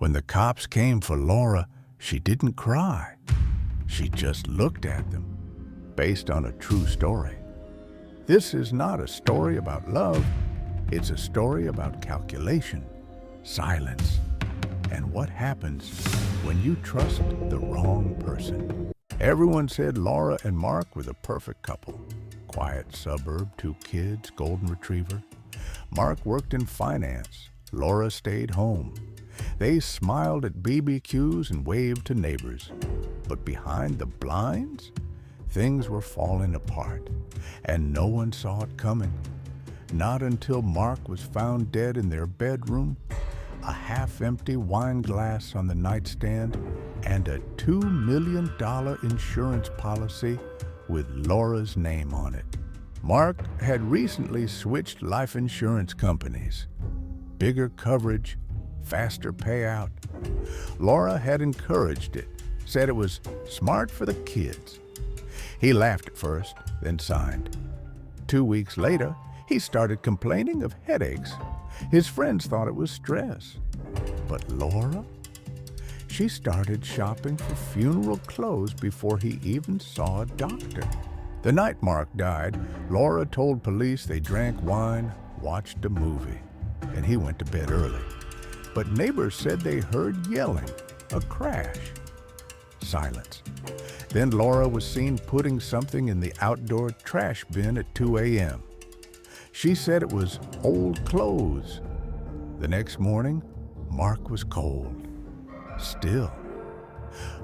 When the cops came for Laura, she didn't cry. She just looked at them, based on a true story. This is not a story about love. It's a story about calculation, silence, and what happens when you trust the wrong person. Everyone said Laura and Mark were the perfect couple. Quiet suburb, 2 kids, golden retriever. Mark worked in finance. Laura stayed home. They smiled at BBQs and waved to neighbors. But behind the blinds, things were falling apart, and no one saw it coming. Not until Mark was found dead in their bedroom, a half-empty wine glass on the nightstand, and a $2 million insurance policy with Laura's name on it. Mark had recently switched life insurance companies. Bigger coverage, faster payout. Laura had encouraged it, said it was smart for the kids. He laughed at first, then signed. 2 weeks later, he started complaining of headaches. His friends thought it was stress. But Laura? She started shopping for funeral clothes before he even saw a doctor. The night Mark died, Laura told police they drank wine, watched a movie, and he went to bed early. But neighbors said they heard yelling, a crash. Silence. Then Laura was seen putting something in the outdoor trash bin at 2 a.m. She said it was old clothes. The next morning, Mark was cold. Still.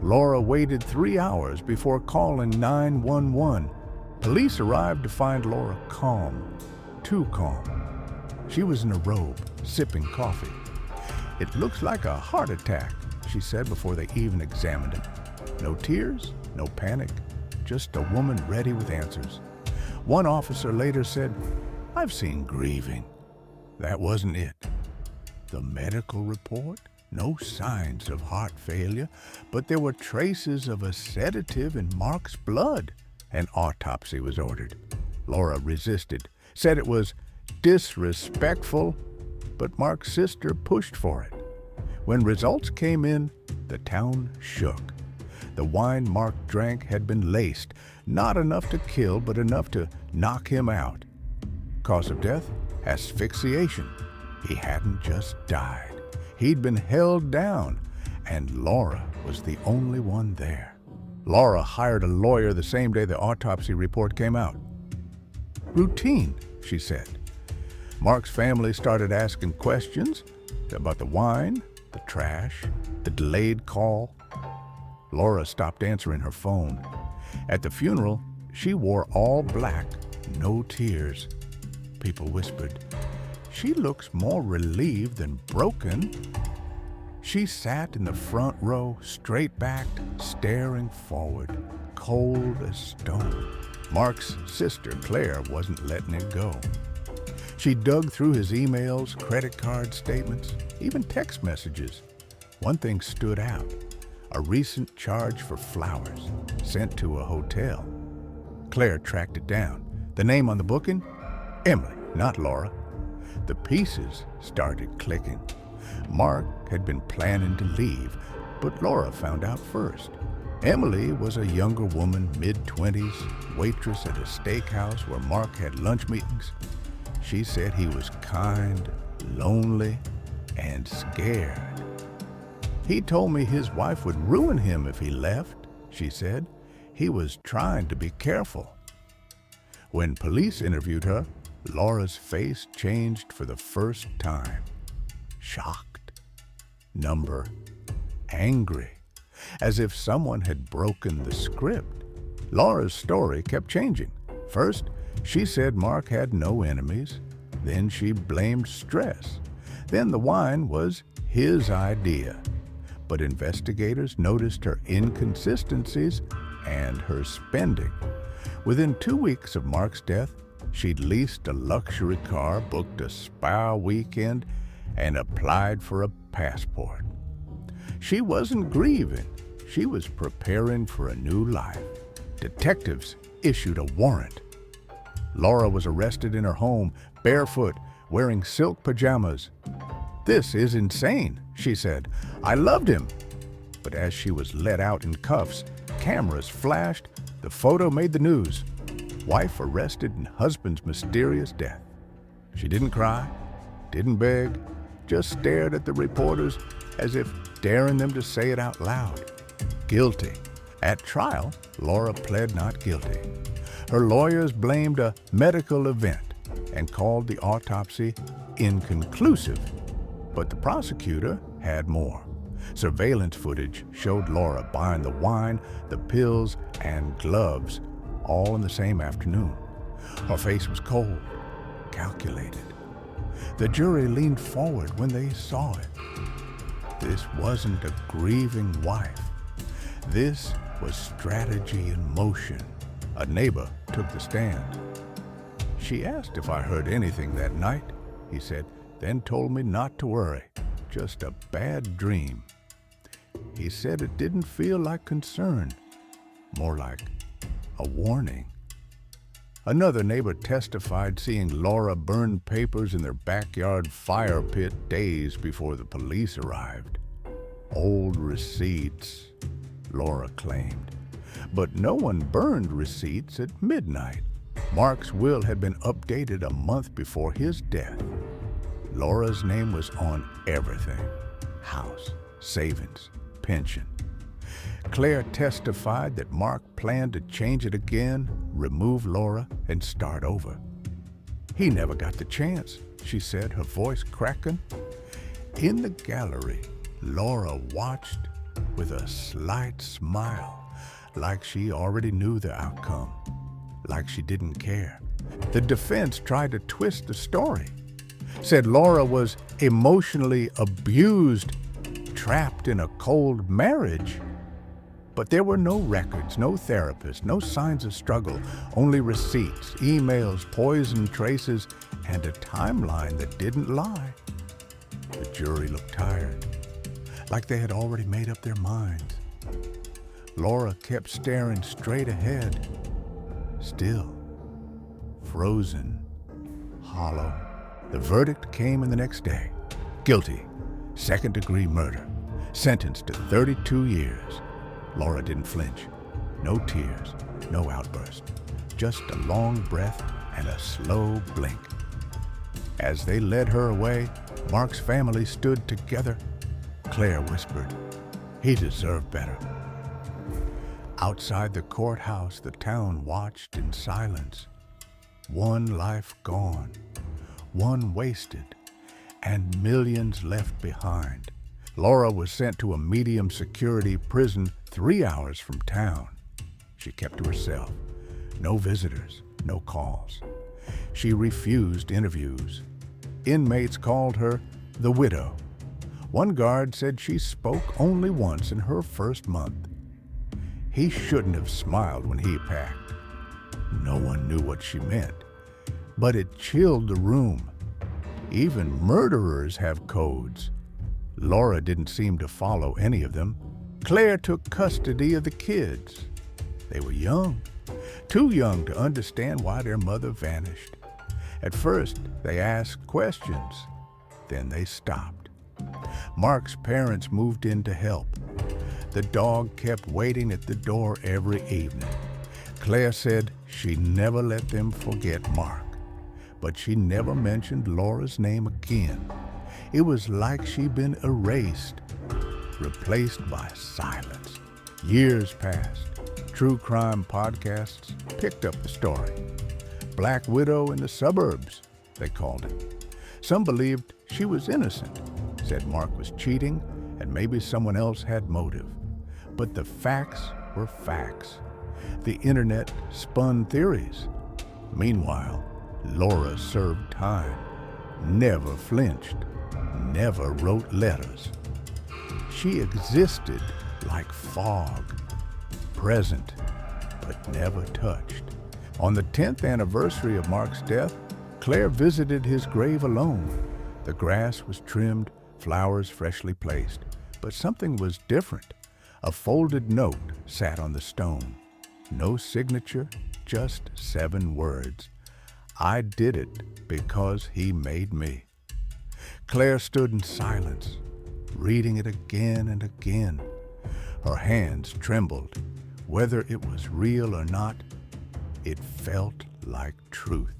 Laura waited 3 hours before calling 911. Police arrived to find Laura calm, too calm. She was in a robe, sipping coffee. "It looks like a heart attack," she said before they even examined it. No tears, no panic, just a woman ready with answers. One officer later said, "I've seen grieving." That wasn't it. The medical report? No signs of heart failure, but there were traces of a sedative in Mark's blood. An autopsy was ordered. Laura resisted, said it was disrespectful, but Mark's sister pushed for it. When results came in, the town shook. The wine Mark drank had been laced, not enough to kill, but enough to knock him out. Cause of death? Asphyxiation. He hadn't just died. He'd been held down, and Laura was the only one there. Laura hired a lawyer the same day the autopsy report came out. Routine, she said. Mark's family started asking questions about the wine, the trash, the delayed call. Laura stopped answering her phone. At the funeral, she wore all black, no tears. People whispered, "She looks more relieved than broken." She sat in the front row, straight-backed, staring forward, cold as stone. Mark's sister, Claire, wasn't letting it go. She dug through his emails, credit card statements, even text messages. One thing stood out, a recent charge for flowers sent to a hotel. Claire tracked it down. The name on the booking? Emily, not Laura. The pieces started clicking. Mark had been planning to leave, but Laura found out first. Emily was a younger woman, mid-20s, waitress at a steakhouse where Mark had lunch meetings. She said he was kind, lonely, and scared. "He told me his wife would ruin him if he left," she said. "He was trying to be careful." When police interviewed her, Laura's face changed for the first time. Shocked, number, angry, as if someone had broken the script. Laura's story kept changing. First, she said Mark had no enemies. Then she blamed stress. Then the wine was his idea. But investigators noticed her inconsistencies and her spending. Within 2 weeks of Mark's death, she'd leased a luxury car, booked a spa weekend, and applied for a passport. She wasn't grieving. She was preparing for a new life. Detectives issued a warrant. Laura was arrested in her home, barefoot, wearing silk pajamas. "This is insane," she said. "I loved him." But as she was let out in cuffs, cameras flashed, the photo made the news. Wife arrested in husband's mysterious death. She didn't cry, didn't beg, just stared at the reporters as if daring them to say it out loud. Guilty. At trial, Laura pled not guilty. Her lawyers blamed a medical event and called the autopsy inconclusive. But the prosecutor had more. Surveillance footage showed Laura buying the wine, the pills, and gloves all in the same afternoon. Her face was cold, calculated. The jury leaned forward when they saw it. This wasn't a grieving wife. This was strategy in motion. A neighbor took the stand. "She asked if I heard anything that night," he said, "then told me not to worry. Just a bad dream." He said it didn't feel like concern, more like a warning. Another neighbor testified seeing Laura burn papers in their backyard fire pit days before the police arrived. Old receipts, Laura claimed. But no one burned receipts at midnight. Mark's will had been updated a month before his death. Laura's name was on everything: house, savings, pension. Claire testified that Mark planned to change it again, remove Laura, and start over. "He never got the chance," she said, her voice cracking. In the gallery, Laura watched with a slight smile, like she already knew the outcome, like she didn't care. The defense tried to twist the story, said Laura was emotionally abused, trapped in a cold marriage. But there were no records, no therapist, no signs of struggle, only receipts, emails, poison traces, and a timeline that didn't lie. The jury looked tired, like they had already made up their minds. Laura kept staring straight ahead, still, frozen, hollow. The verdict came in the next day. Guilty, second-degree murder, sentenced to 32 years. Laura didn't flinch. No tears, no outburst, just a long breath and a slow blink. As they led her away, Mark's family stood together. Claire whispered, "He deserved better." Outside the courthouse, the town watched in silence. One life gone, one wasted, and millions left behind. Laura was sent to a medium-security prison 3 hours from town. She kept to herself. No visitors, no calls. She refused interviews. Inmates called her the widow. One guard said she spoke only once in her first month. He shouldn't have smiled when he packed. No one knew what she meant, but it chilled the room. Even murderers have codes. Laura didn't seem to follow any of them. Claire took custody of the kids. They were young, too young to understand why their mother vanished. At first, they asked questions, then they stopped. Mark's parents moved in to help. The dog kept waiting at the door every evening. Claire said she never let them forget Mark, but she never mentioned Laura's name again. It was like she'd been erased, replaced by silence. Years passed. True crime podcasts picked up the story. Black Widow in the Suburbs, they called it. Some believed she was innocent, said Mark was cheating and maybe someone else had motive. But the facts were facts. The internet spun theories. Meanwhile, Laura served time, never flinched, never wrote letters. She existed like fog, present but never touched. On the 10th anniversary of Mark's death, Claire visited his grave alone. The grass was trimmed, flowers freshly placed, but something was different. A folded note sat on the stone. No signature, just 7 words. "I did it because he made me." Claire stood in silence, reading it again and again. Her hands trembled. Whether it was real or not, it felt like truth.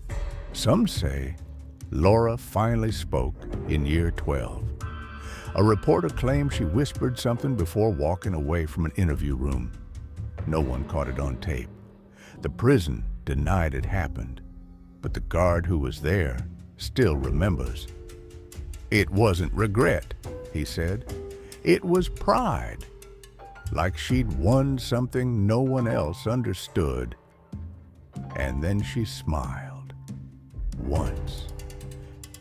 Some say Laura finally spoke in year 12. A reporter claimed she whispered something before walking away from an interview room. No one caught it on tape. The prison denied it happened, but the guard who was there still remembers. It wasn't regret, he said. It was pride, like she'd won something no one else understood. And then she smiled. Once.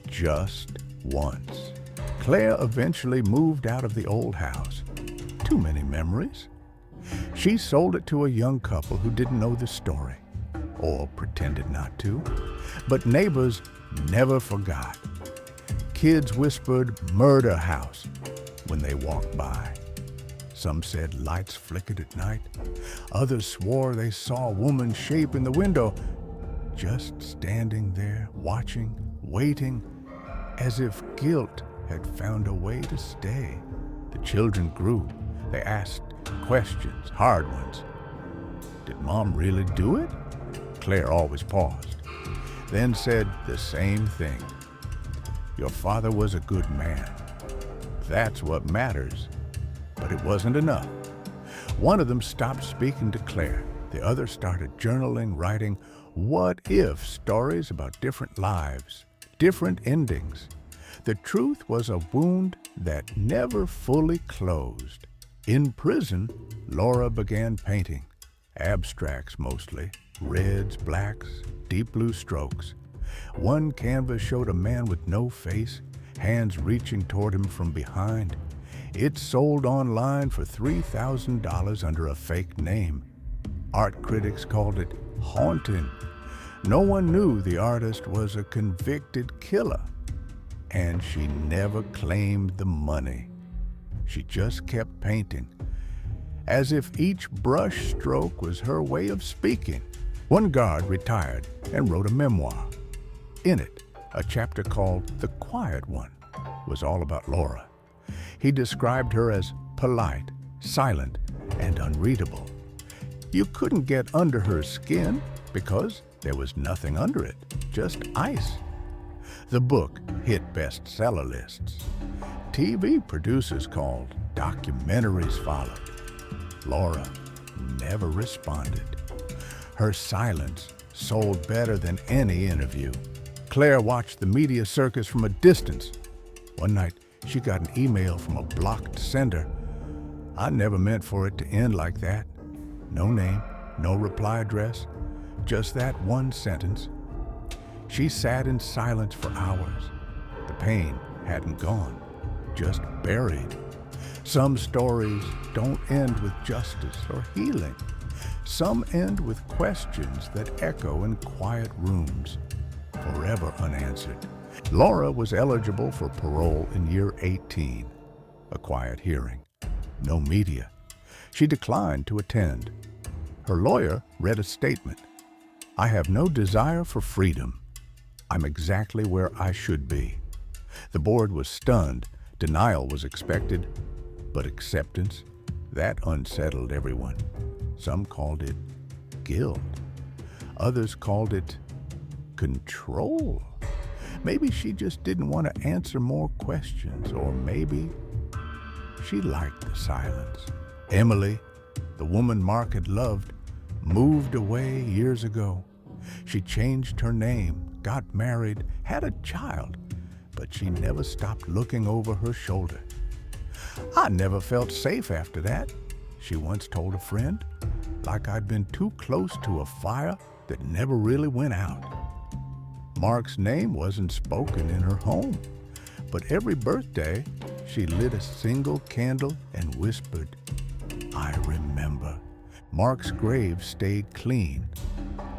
Just once. Claire eventually moved out of the old house. Too many memories. She sold it to a young couple who didn't know the story, or pretended not to. But neighbors never forgot. Kids whispered "murder house" when they walked by. Some said lights flickered at night. Others swore they saw a woman's shape in the window, just standing there, watching, waiting, as if guilt had found a way to stay. The children grew. They asked questions, hard ones. Did Mom really do it? Claire always paused, then said the same thing. Your father was a good man. That's what matters. But it wasn't enough. One of them stopped speaking to Claire. The other started journaling, writing what-if stories about different lives, different endings. The truth was a wound that never fully closed. In prison, Laura began painting. Abstracts mostly, reds, blacks, deep blue strokes. One canvas showed a man with no face, hands reaching toward him from behind. It sold online for $3,000 under a fake name. Art critics called it haunting. No one knew the artist was a convicted killer. And she never claimed the money. She just kept painting, as if each brush stroke was her way of speaking. One guard retired and wrote a memoir. In it, a chapter called The Quiet One was all about Laura. He described her as polite, silent, and unreadable. You couldn't get under her skin because there was nothing under it, just ice. The book hit bestseller lists. TV producers called, documentaries followed. Laura never responded. Her silence sold better than any interview. Claire watched the media circus from a distance. One night, she got an email from a blocked sender. I never meant for it to end like that. No name, no reply address, just that one sentence. She sat in silence for hours. The pain hadn't gone, just buried. Some stories don't end with justice or healing. Some end with questions that echo in quiet rooms, forever unanswered. Laura was eligible for parole in year 18, a quiet hearing. No media. She declined to attend. Her lawyer read a statement. I have no desire for freedom. I'm exactly where I should be. The board was stunned. Denial was expected, but acceptance, that unsettled everyone. Some called it guilt. Others called it control. Maybe she just didn't want to answer more questions, or maybe she liked the silence. Emily, the woman Mark had loved, moved away years ago. She changed her name, got married, had a child, but she never stopped looking over her shoulder. I never felt safe after that, she once told a friend, like I'd been too close to a fire that never really went out. Mark's name wasn't spoken in her home, but every birthday she lit a single candle and whispered, I remember. Mark's grave stayed clean,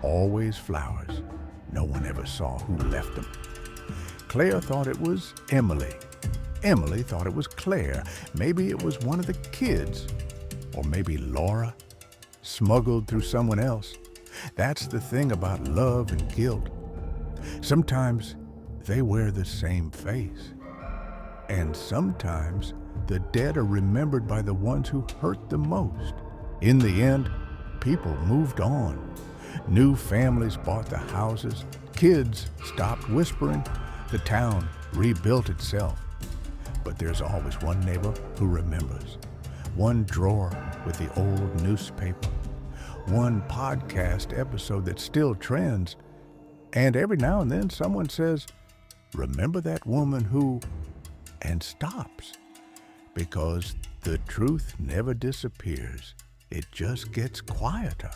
always flowers. No one ever saw who left them. Claire thought it was Emily. Emily thought it was Claire. Maybe it was one of the kids. Or maybe Laura, smuggled through someone else. That's the thing about love and guilt. Sometimes they wear the same face. And sometimes the dead are remembered by the ones who hurt the most. In the end, people moved on. New families bought the houses. Kids stopped whispering. The town rebuilt itself. But there's always one neighbor who remembers. One drawer with the old newspaper. One podcast episode that still trends. And every now and then someone says, "Remember that woman who," and stops. Because the truth never disappears. It just gets quieter.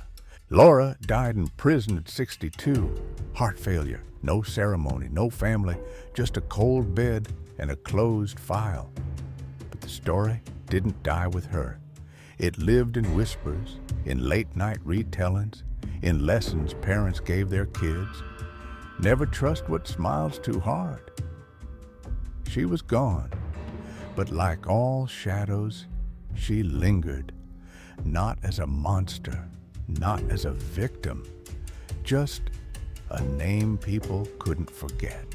Laura died in prison at 62. Heart failure, no ceremony, no family, just a cold bed and a closed file. But the story didn't die with her. It lived in whispers, in late-night retellings, in lessons parents gave their kids. Never trust what smiles too hard. She was gone, but like all shadows, she lingered, not as a monster, not as a victim, just a name people couldn't forget.